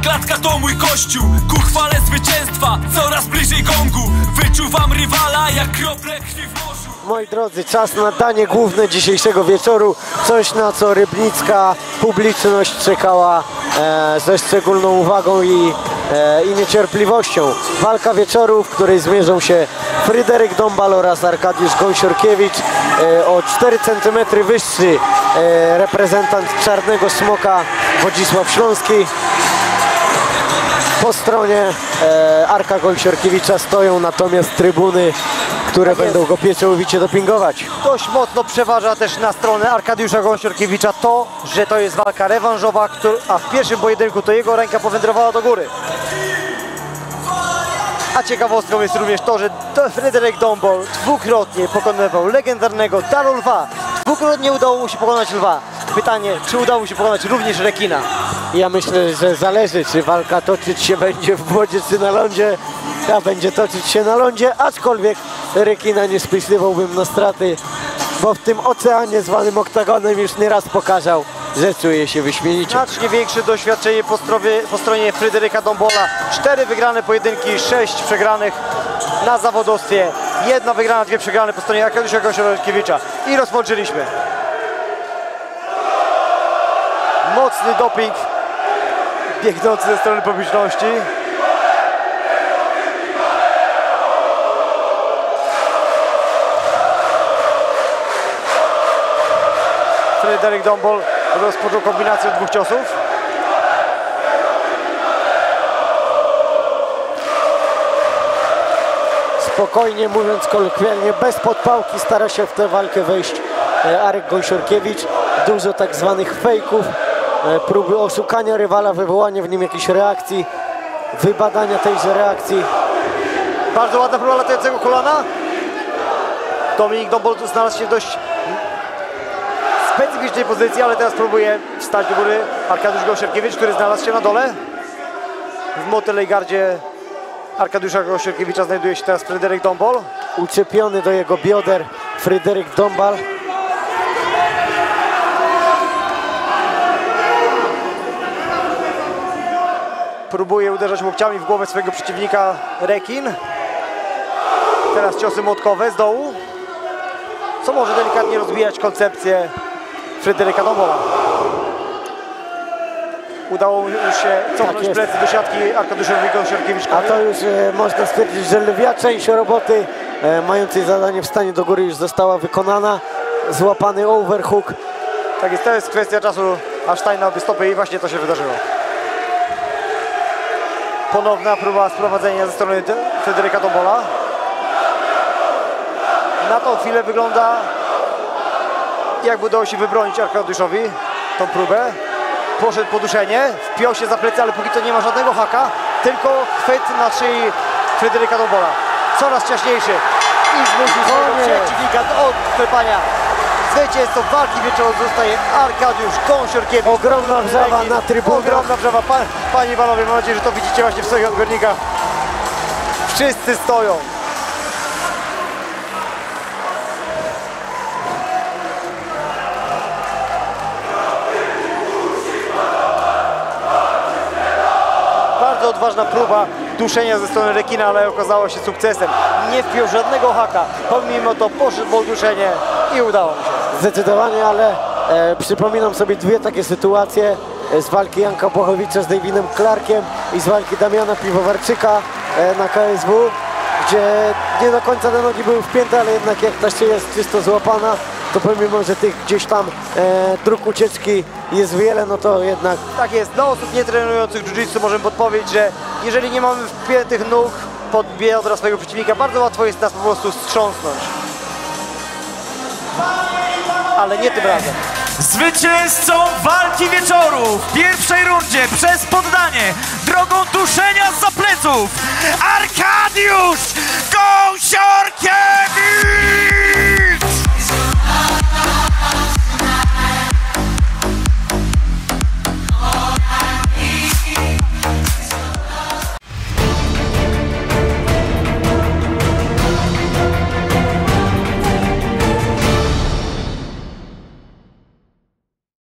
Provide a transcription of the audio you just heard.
klatka to mój kościół. Ku chwale zwycięstwa, coraz bliżej gongu. Wyczuwam rywala jak krople krwi w morzu. Moi drodzy, czas na danie główne dzisiejszego wieczoru. Coś, na co rybnicka publiczność czekała ze szczególną uwagą i niecierpliwością. Walka wieczoru, w której zmierzą się Fryderyk Dąbal oraz Arkadiusz Gąsiorkiewicz. O 4 cm wyższy reprezentant Czarnego Smoka Wodzisław Śląski. Po stronie Arka Gąsiorkiewicza stoją natomiast trybuny, które będą go pieczołowicie dopingować. Dość mocno przeważa też na stronę Arkadiusza Gąsiorkiewicza to, że to jest walka rewanżowa, a w pierwszym pojedynku to jego ręka powędrowała do góry. A ciekawostką jest również to, że Fryderyk Dąbal dwukrotnie pokonywał legendarnego Daru Lwa. Dwukrotnie udało mu się pokonać lwa. Pytanie, czy udało mu się pokonać również rekina? Ja myślę, że zależy, czy walka toczyć się będzie w wodzie, czy na lądzie. Ta będzie toczyć się na lądzie, aczkolwiek rekina nie spisywałbym na straty, bo w tym oceanie zwanym oktagonem już nieraz pokazał, że czuje się wyśmienicie. Znacznie większe doświadczenie po stronie Fryderyka Dąbala. 4 wygrane pojedynki, 6 przegranych na zawodowstwie. 1 wygrana, 2 przegrane po stronie Arkadiusza Gąsiorkiewicza. I rozpoczęliśmy. Mocny doping biegnący ze strony publiczności. Fryderyk Dąbal rozpoczął kombinację 2 ciosów. Spokojnie, mówiąc kolokwialnie, bez podpałki stara się w tę walkę wejść Arek Gąsiorkiewicz. Dużo tak zwanych fejków, próby oszukania rywala, wywołania w nim jakiejś reakcji, wybadania tejże reakcji. Bardzo ładna próba latającego kolana. Dominik Dąbal znalazł się w dość specyficznej pozycji, ale teraz próbuje wstać do góry Arkadiusz Gąsiorkiewicz, który znalazł się na dole. W motylej gardzie Arkadiusza Gąsiorkiewicza znajduje się teraz Fryderyk Dąbal. Uczepiony do jego bioder Fryderyk Dąbal. Próbuje uderzać łokciami w głowę swojego przeciwnika rekin. Teraz ciosy młotkowe z dołu, co może delikatnie rozbijać koncepcję Fryderyka Dąbala. Udało mu się cofnąć plecy do siatki Arkadiuszowi Gąsiorkiewiczowi. A to już można stwierdzić, że lwia część roboty mającej zadanie wstanie do góry już została wykonana. Złapany overhook. Tak jest, to jest kwestia czasu, aż Steina wystąpi i właśnie to się wydarzyło. Ponowna próba sprowadzenia ze strony Fryderyka Dąbala. Na tą chwilę wygląda, jakby udało się wybronić Arkadiuszowi tą próbę. Poszedł po duszenie, wpiął się za plecy, ale póki co nie ma żadnego haka, tylko chwyt na szyi Fryderyka Dąbala. Coraz ciaśniejszy i zmusił swojego przeciwnika do odklepania. Zwycięzcą walki wieczoru zostaje Arkadiusz Gąsiorkiewicz. Ogromna wrzawa na trybunach. Ogromna wrzawa. Panie i panowie, mam nadzieję, że to widzicie właśnie w swoich odbiornikach. Wszyscy stoją. Bardzo odważna próba duszenia ze strony rekina, ale okazało się sukcesem. Nie wpiął żadnego haka, pomimo to poszedł po duszenie i udało mu się. Zdecydowanie, ale przypominam sobie 2 takie sytuacje z walki Janka Błachowicza z Davinem Clarkiem i z walki Damiana Piwowarczyka na KSW, gdzie nie do końca te nogi były wpięte, ale jednak jak ta szyja jest czysto złapana, to pomimo, że tych gdzieś tam dróg ucieczki jest wiele, no to jednak... Tak jest, dla osób nietrenujących jiu-jitsu możemy podpowiedzieć, że jeżeli nie mamy wpiętych nóg pod biodra swojego przeciwnika, bardzo łatwo jest nas po prostu strząsnąć. Ale nie tym razem. Zwycięzcą walki wieczoru w pierwszej rundzie przez poddanie drogą duszenia zza pleców Arkadiusz Gąsiorkiewicz!